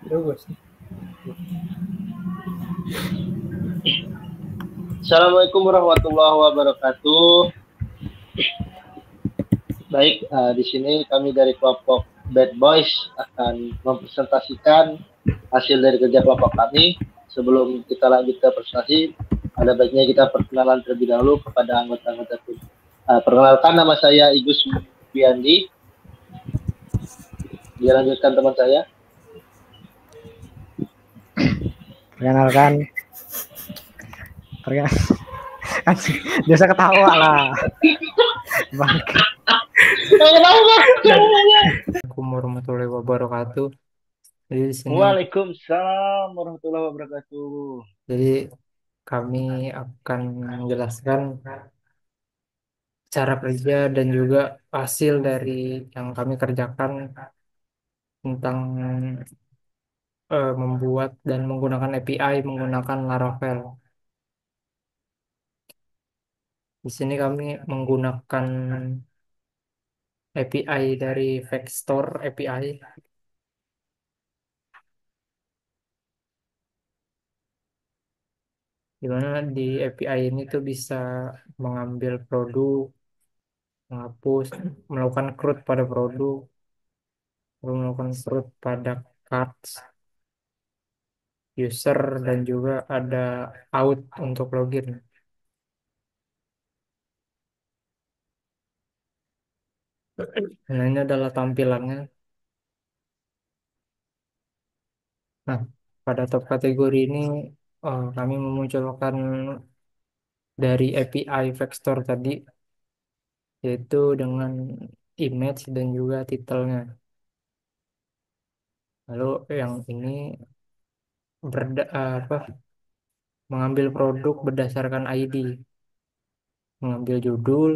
Terus. Assalamualaikum warahmatullahi wabarakatuh. Baik, di sini kami dari kelompok Bad Boys akan mempresentasikan hasil dari kerja kelompok kami. Sebelum kita lanjut ke presentasi, ada baiknya kita perkenalan terlebih dahulu kepada anggota-anggota tim. Perkenalkan, nama saya Igus Biandi. Dilanjutkan teman saya. Perkenalkan, biasa ketawa lah, bangke. Assalamualaikum warahmatullahi wabarakatuh. Jadi di sini, Waalaikumsalam warahmatullahi wabarakatuh. jadi kami akan menjelaskan cara kerja dan juga hasil dari yang kami kerjakan tentang membuat dan menggunakan API menggunakan Laravel. Di sini kami menggunakan API dari Vector API, di mana di API ini tuh bisa mengambil produk, menghapus, melakukan CRUD pada produk, lalu melakukan CRUD pada cards, user, dan juga ada out untuk login. Nah, ini adalah tampilannya. Nah, pada top kategori ini kami memunculkan dari API Vector tadi, yaitu dengan image dan juga titelnya. Lalu yang ini mengambil produk berdasarkan ID, mengambil judul,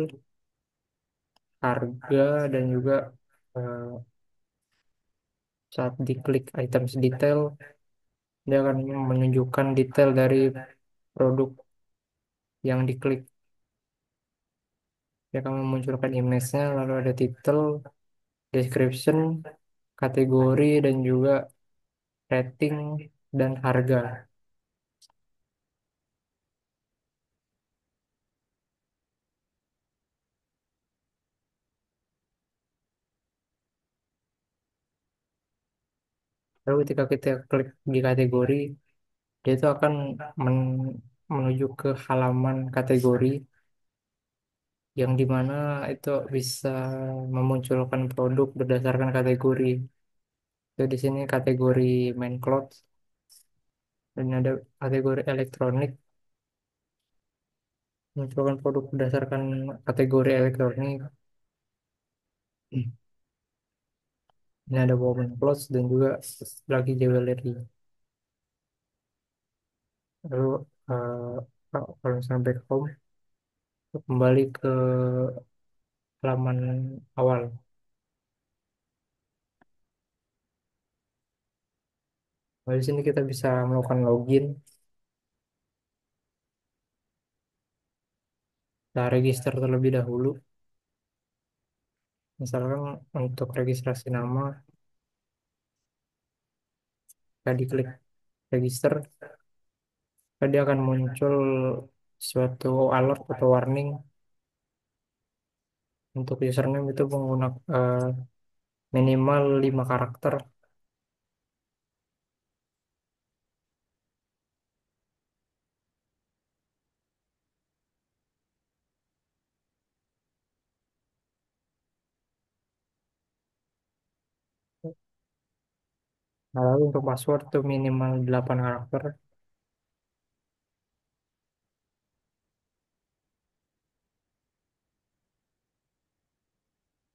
harga, dan juga eh, saat diklik items detail, dia akan menunjukkan detail dari produk yang diklik. Dia akan memunculkan image-nya, lalu ada title, description, kategori, dan juga rating dan harga. Lalu ketika kita klik di kategori, dia itu akan menuju ke halaman kategori yang dimana itu bisa memunculkan produk berdasarkan kategori. Jadi di sini kategori main clothes dan ada kategori elektronik, munculkan produk berdasarkan kategori elektronik. Ini ada women clothes dan juga lagi jewelry. Lalu kalau misalnya back home, kembali ke halaman awal. Nah, di sini kita bisa melakukan login, kita register terlebih dahulu. Misalkan untuk registrasi nama, kita diklik register, dia akan muncul suatu alert atau warning untuk username itu menggunakan minimal 5 karakter. Nah, lalu untuk password itu minimal 8 karakter.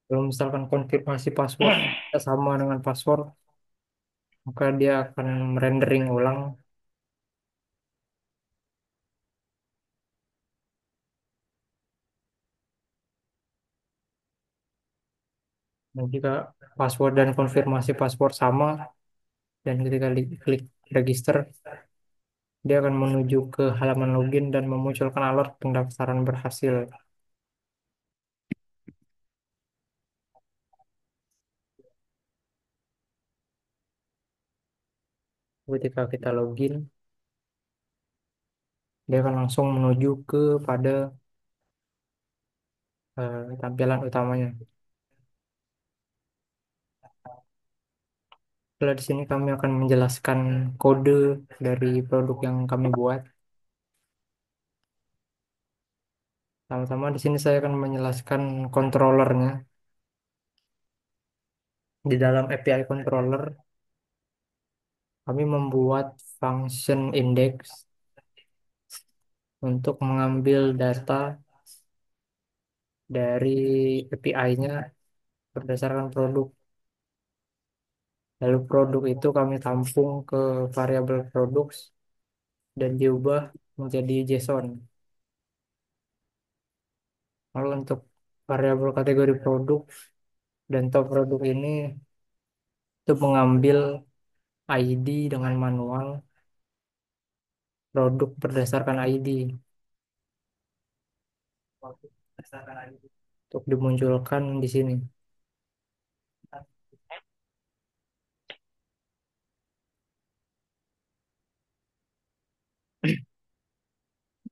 Kalau misalkan konfirmasi password sama dengan password, maka dia akan merendering ulang. Dan jika password dan konfirmasi password sama, dan ketika klik register, dia akan menuju ke halaman login dan memunculkan alert pendaftaran berhasil. Ketika kita login, dia akan langsung menuju ke pada tampilan utamanya. Setelah di sini kami akan menjelaskan kode dari produk yang kami buat. Sama-sama di sini saya akan menjelaskan controllernya. Di dalam API controller, kami membuat function index untuk mengambil data dari API-nya berdasarkan produk. Lalu produk itu kami tampung ke variabel products dan diubah menjadi JSON. Lalu untuk variabel kategori produk dan top produk ini itu mengambil ID dengan manual produk berdasarkan ID untuk dimunculkan di sini.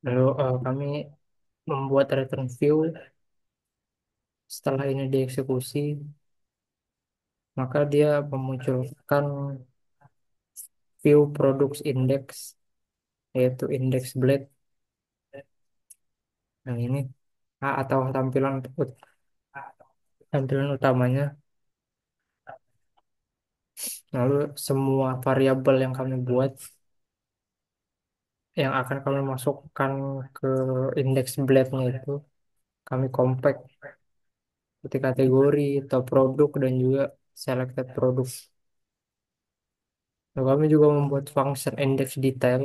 Lalu kami membuat return view. Setelah ini dieksekusi, maka dia memunculkan view products index, yaitu index blade yang ini, atau tampilan utamanya. Lalu semua variabel yang kami buat yang akan kami masukkan ke index blade-nya itu kami compact seperti kategori, top produk, dan juga selected produk. Lalu kami juga membuat function index detail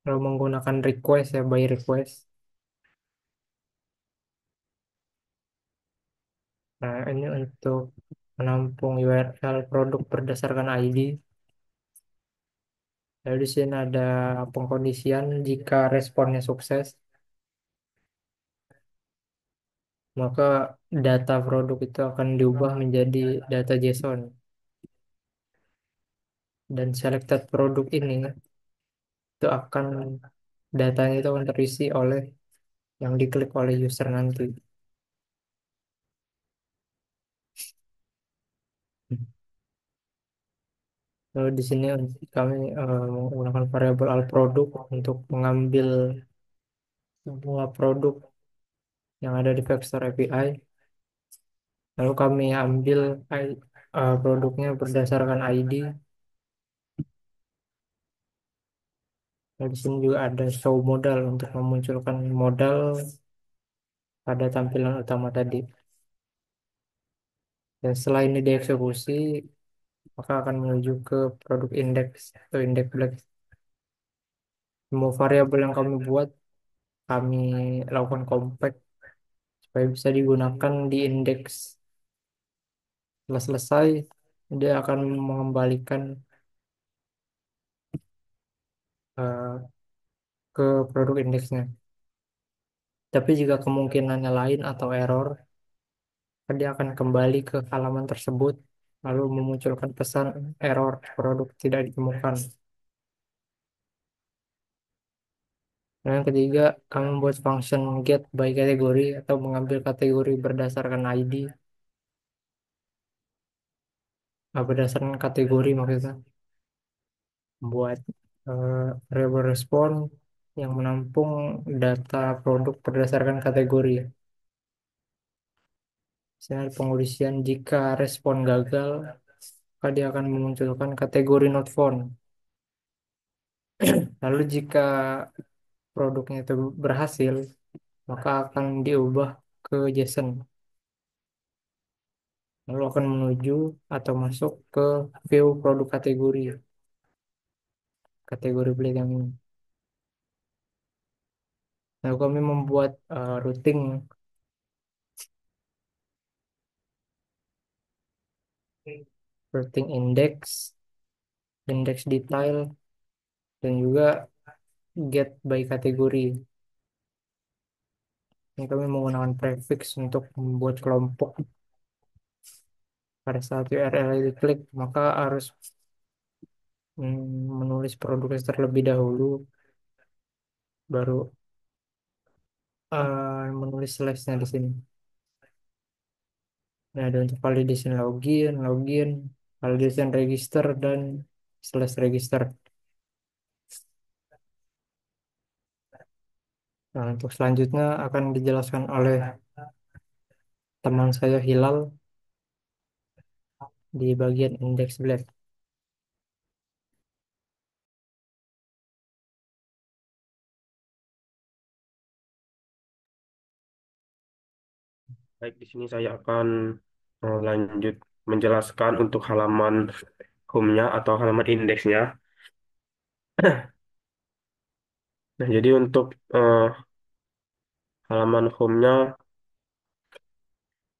lalu menggunakan request ya, by request. Nah, ini untuk menampung URL produk berdasarkan ID. Lalu di sini ada pengkondisian jika responnya sukses, maka data produk itu akan diubah menjadi data JSON. Dan selected produk ini itu akan datanya itu akan terisi oleh yang diklik oleh user nanti. Lalu di sini kami menggunakan variabel al produk untuk mengambil semua produk yang ada di vector API. Lalu kami ambil produknya berdasarkan ID. Lalu di sini juga ada show modal untuk memunculkan modal pada tampilan utama tadi. Dan setelah ini dieksekusi, maka akan menuju ke produk index atau index black. Semua variabel yang kami buat, kami lakukan compact supaya bisa digunakan di indeks. Setelah selesai, dia akan mengembalikan eh, ke produk indeksnya. Tapi jika kemungkinannya lain atau error, dia akan kembali ke halaman tersebut lalu memunculkan pesan error produk tidak ditemukan. Nah, yang ketiga, kami membuat function get by kategori atau mengambil kategori berdasarkan ID, berdasarkan kategori maksudnya. Buat variable respon yang menampung data produk berdasarkan kategori. Misalnya pengondisian jika respon gagal, maka dia akan memunculkan kategori not found. Lalu jika produknya itu berhasil, maka akan diubah ke JSON. Lalu akan menuju atau masuk ke view produk kategori, kategori beli yang ini. Lalu kami membuat routing index, index detail, dan juga get by kategori. Ini kami menggunakan prefix untuk membuat kelompok. pada saat URL diklik, maka harus menulis produknya terlebih dahulu, baru menulis slashnya di sini. Nah, ada untuk validation login, validation register, dan slash register. Nah, untuk selanjutnya akan dijelaskan oleh teman saya Hilal di bagian index black. Baik, di sini saya akan lanjut menjelaskan untuk halaman home-nya atau halaman indeksnya. Nah, jadi untuk halaman home-nya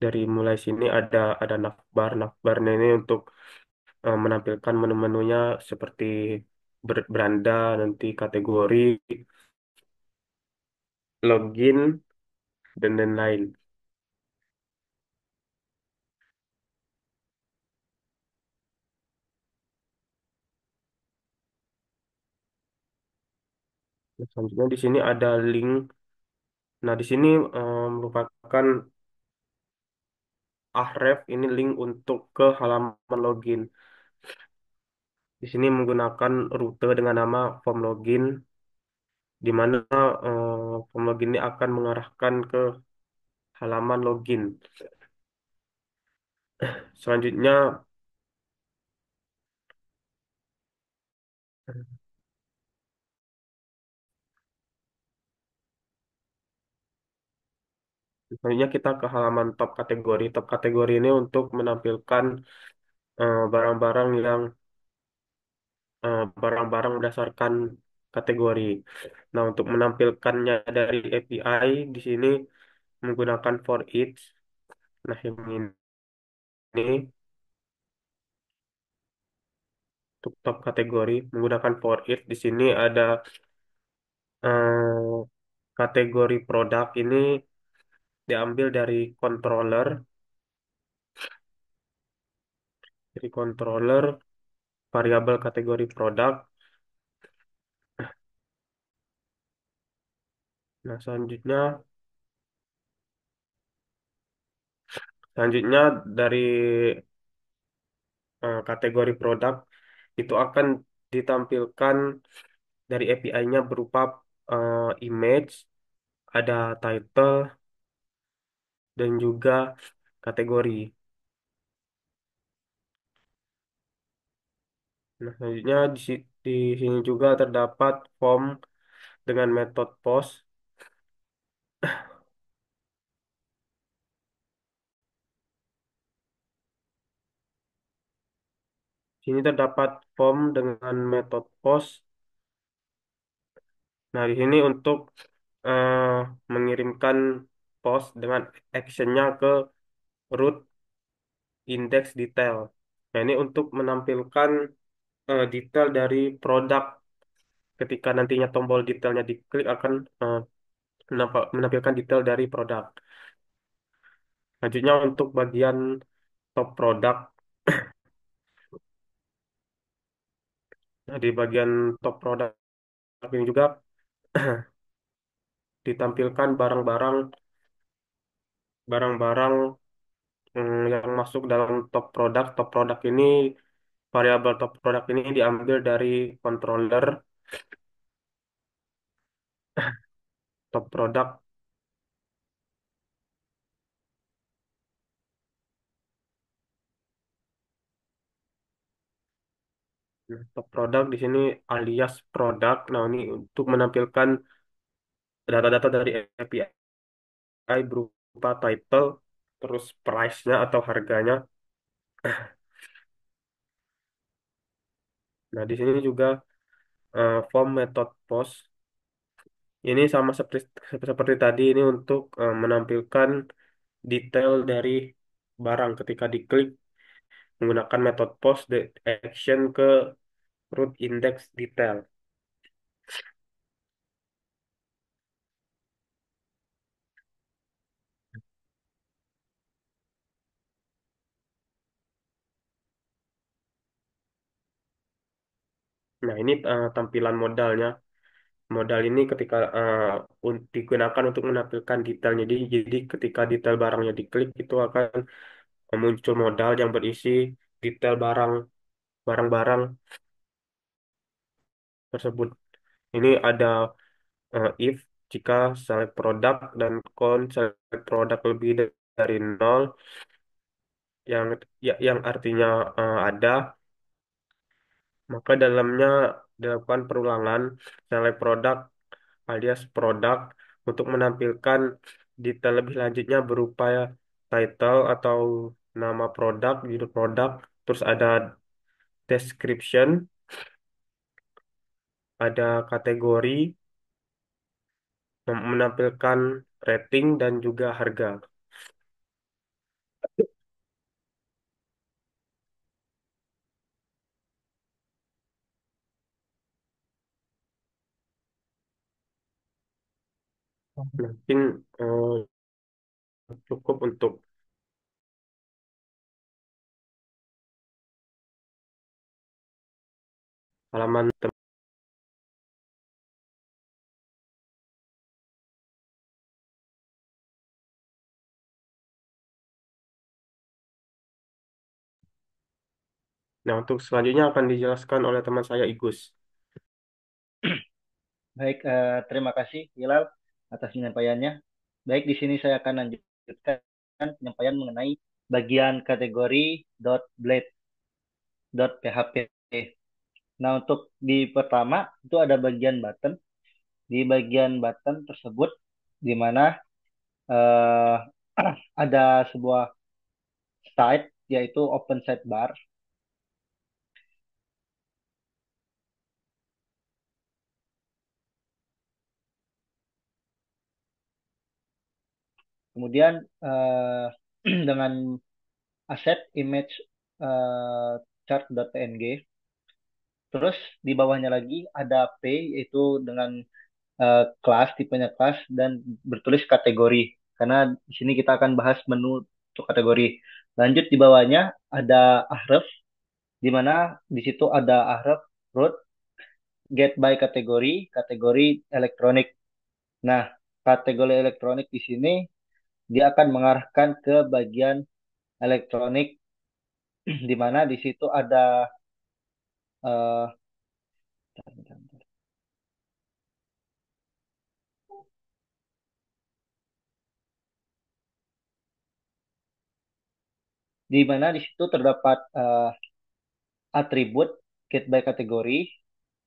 dari mulai sini ada navbar. Navbarnya ini untuk menampilkan menu-menunya seperti beranda, nanti kategori, login, dan lain-lain. Nah, selanjutnya di sini ada link. Nah, di sini merupakan ahref, ini link untuk ke halaman login. Di sini menggunakan rute dengan nama form login, di mana form login ini akan mengarahkan ke halaman login. Selanjutnya, selanjutnya kita ke halaman top kategori. Top kategori ini untuk menampilkan barang-barang yang barang-barang berdasarkan kategori. Nah, untuk menampilkannya dari API di sini menggunakan for each. Nah, yang ini untuk top kategori menggunakan for each. Di sini ada eh, kategori produk ini diambil dari controller variabel kategori produk. Nah, selanjutnya dari kategori produk itu akan ditampilkan dari API-nya berupa image, ada title, dan juga kategori. Nah, selanjutnya di sini juga terdapat form dengan metode post. Sini terdapat form dengan metode post. Nah, di sini untuk eh, mengirimkan post dengan actionnya ke root index detail. Nah, ini untuk menampilkan detail dari produk. Ketika nantinya tombol detailnya diklik akan menampilkan detail dari produk. Selanjutnya untuk bagian top produk. Nah, di bagian top produk ini juga ditampilkan barang-barang yang masuk dalam top produk. Top produk ini variabel top produk ini diambil dari controller top produk. Nah, top produk di sini alias produk. Nah, ini untuk menampilkan data-data dari API berupa title, terus price-nya atau harganya. Nah, di sini juga form method post. Ini sama seperti tadi, ini untuk menampilkan detail dari barang ketika diklik menggunakan metode post the action ke root index detail. Nah, ini tampilan modalnya. Modal ini ketika digunakan untuk menampilkan detail. Jadi ketika detail barangnya diklik itu akan muncul modal yang berisi detail barang-barang tersebut. Ini ada if jika select produk dan count select produk lebih dari nol, yang yang artinya ada, maka dalamnya dilakukan perulangan select produk alias produk untuk menampilkan detail lebih lanjutnya berupa title atau nama produk, judul produk, terus ada description, ada kategori, menampilkan rating dan juga harga. Mungkin cukup untuk halaman. Nah, untuk selanjutnya akan dijelaskan oleh teman saya Igus. Baik, terima kasih Hilal atas penyampaiannya. Baik, di sini saya akan lanjutkan penyampaian mengenai bagian kategori .blade .php. Nah, untuk di pertama itu ada bagian button. Di bagian button tersebut di mana eh, ada sebuah site yaitu open sidebar. Kemudian dengan aset image eh, chart.png. Terus di bawahnya lagi ada P yaitu dengan kelas, tipenya kelas dan bertulis kategori. Karena di sini kita akan bahas menu untuk kategori. Lanjut di bawahnya ada ahref di mana di situ ada ahref root get by kategori, kategori elektronik. Nah, kategori elektronik di sini dia akan mengarahkan ke bagian elektronik di mana di situ ada eh, di mana di situ terdapat atribut get by kategori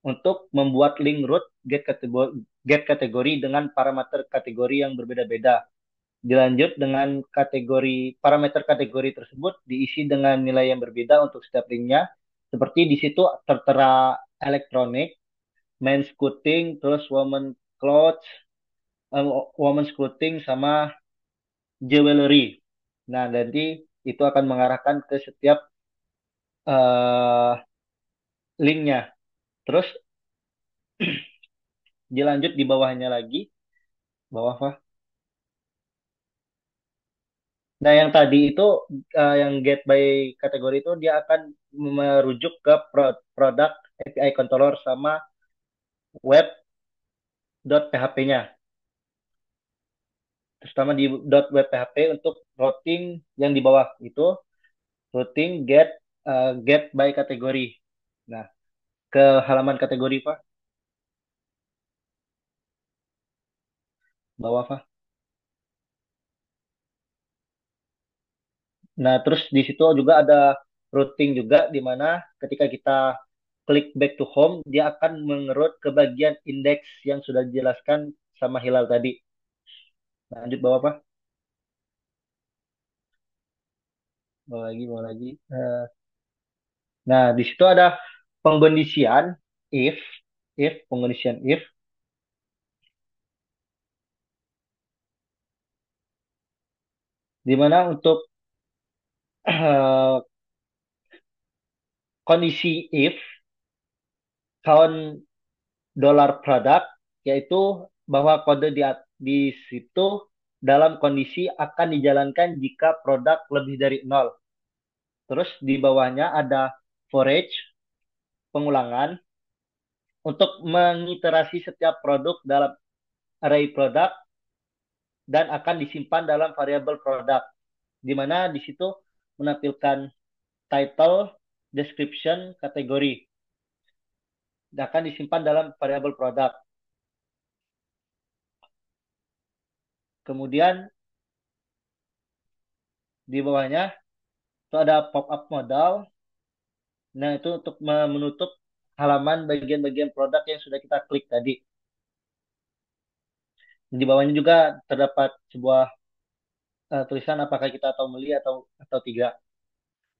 untuk membuat link root get kategori dengan parameter kategori yang berbeda-beda. Dilanjut dengan kategori parameter kategori tersebut diisi dengan nilai yang berbeda untuk setiap linknya. Seperti di situ tertera elektronik, men's clothing, terus woman clothes, woman's clothing sama jewelry. Nah, nanti itu akan mengarahkan ke setiap uh, linknya. Terus dilanjut di bawahnya lagi, bawah apa? Nah, yang tadi itu yang get by kategori itu dia akan merujuk ke produk API controller sama web.php-nya. Terutama di .web.php untuk routing yang di bawah itu routing get by kategori. Nah, ke halaman kategori Pak, bawah Pak. Nah, terus di situ juga ada routing juga di mana ketika kita klik back to home, dia akan mengerut ke bagian indeks yang sudah dijelaskan sama Hilal tadi. Nah, lanjut bawah Pak. Bawah lagi, bawah lagi. Nah, di situ ada pengkondisian if, pengkondisian if, di mana untuk kondisi if count dollar product yaitu bahwa kode di situ dalam kondisi akan dijalankan jika produk lebih dari nol. Terus di bawahnya ada for each pengulangan untuk mengiterasi setiap produk dalam array produk dan akan disimpan dalam variabel produk, di mana di situ menampilkan title, description, kategori, dan akan disimpan dalam variabel produk. Kemudian di bawahnya itu ada pop-up modal. Nah, itu untuk menutup halaman bagian-bagian produk yang sudah kita klik tadi. Di bawahnya juga terdapat sebuah tulisan apakah kita tahu meli atau tidak.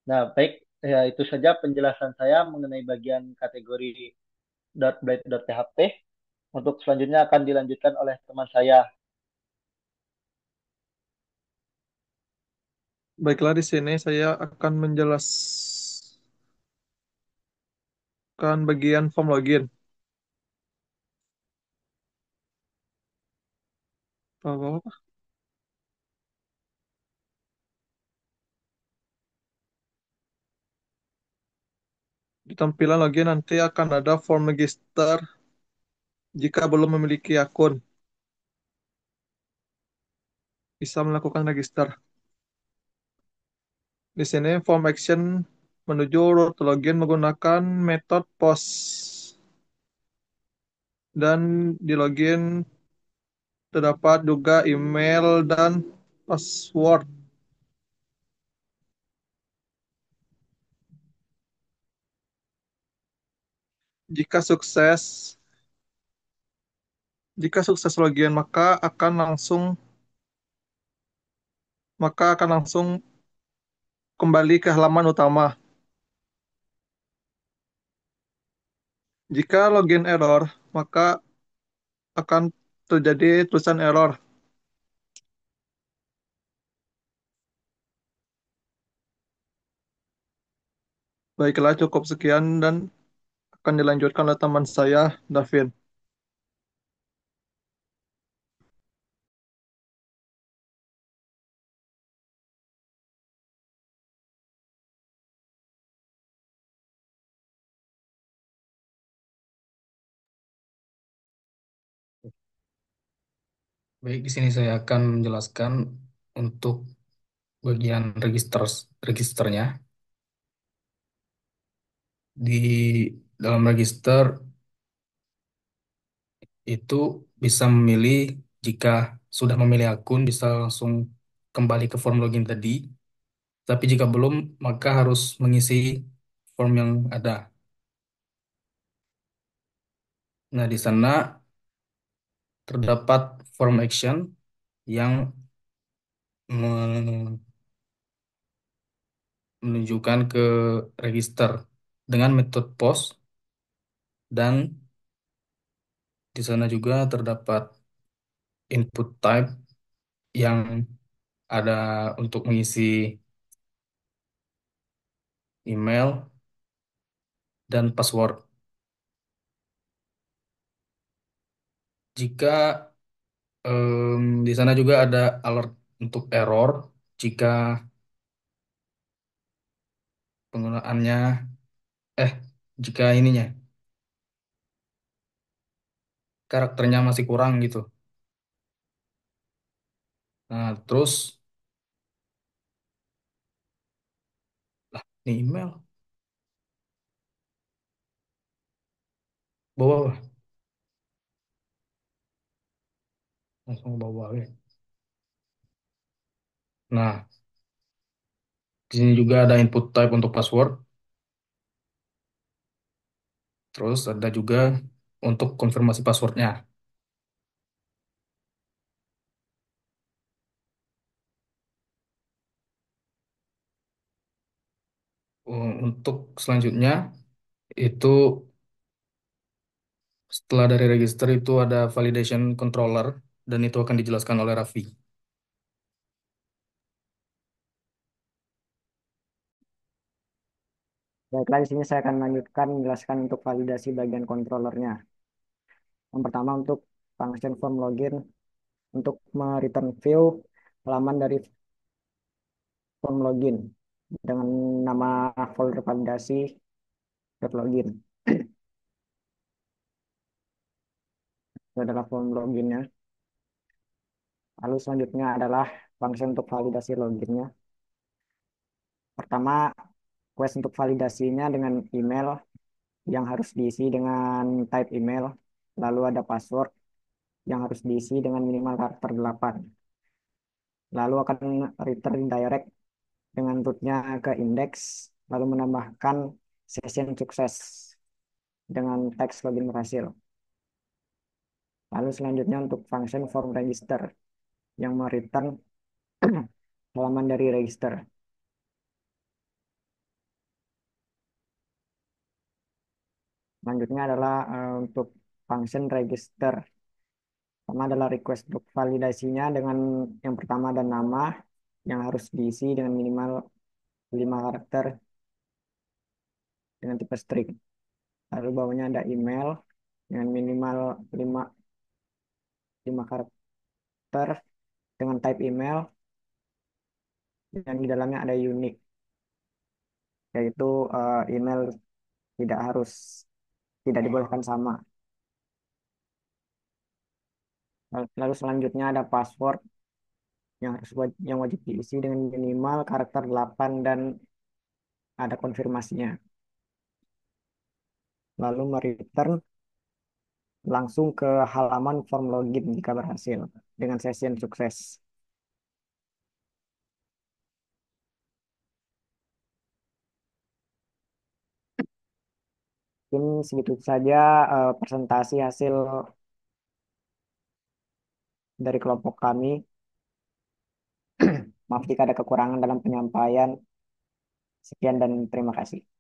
Nah, baik, ya, itu saja penjelasan saya mengenai bagian kategori .blade.php. Untuk selanjutnya akan dilanjutkan oleh teman saya. Baiklah, di sini saya akan menjelaskan bagian form login. Apa? Di tampilan login nanti akan ada form register jika belum memiliki akun. Bisa melakukan register. Di sini form action menuju root login menggunakan metode post. Dan di login terdapat juga email dan password. Jika sukses, jika sukses login maka akan langsung kembali ke halaman utama. Jika login error, maka akan terjadi tulisan error. Baiklah, cukup sekian dan akan dilanjutkan oleh teman saya, Davin. Baik, di sini saya akan menjelaskan untuk bagian registernya. Di dalam register itu bisa memilih, jika sudah memilih akun bisa langsung kembali ke form login tadi. Tapi jika belum, maka harus mengisi form yang ada. Nah, di sana terdapat form action yang men- menunjukkan ke register dengan metode post, dan di sana juga terdapat input type yang ada untuk mengisi email dan password. Jika di sana juga ada alert untuk error jika penggunaannya eh jika ininya karakternya masih kurang gitu. Nah, terus lah ini email bawah langsung bawah ya. Nah, di sini juga ada input type untuk password. Terus ada juga untuk konfirmasi passwordnya. Untuk selanjutnya itu setelah dari register itu ada validation controller, dan itu akan dijelaskan oleh Raffi. Baiklah, di sini saya akan lanjutkan menjelaskan untuk validasi bagian controllernya. Yang pertama untuk function form login untuk return view halaman dari form login dengan nama folder validasi login. Itu adalah form loginnya. Lalu selanjutnya adalah function untuk validasi loginnya. Pertama, quest untuk validasinya dengan email yang harus diisi dengan type email. Lalu ada password yang harus diisi dengan minimal karakter 8. Lalu akan return direct dengan rootnya ke index, lalu menambahkan session sukses dengan teks login berhasil. Lalu selanjutnya untuk function form register yang mereturn halaman dari register. Selanjutnya adalah untuk function register. Pertama adalah request untuk validasinya dengan yang pertama dan nama yang harus diisi dengan minimal 5 karakter dengan tipe string. Lalu bawahnya ada email dengan minimal 5 5 karakter dengan type email yang di dalamnya ada unique, yaitu email tidak harus tidak dibolehkan sama. Lalu selanjutnya ada password yang wajib diisi dengan minimal karakter 8 dan ada konfirmasinya. Lalu mereturn langsung ke halaman form login jika berhasil dengan session sukses. Mungkin segitu saja presentasi hasil dari kelompok kami. Maaf jika ada kekurangan dalam penyampaian. Sekian dan terima kasih.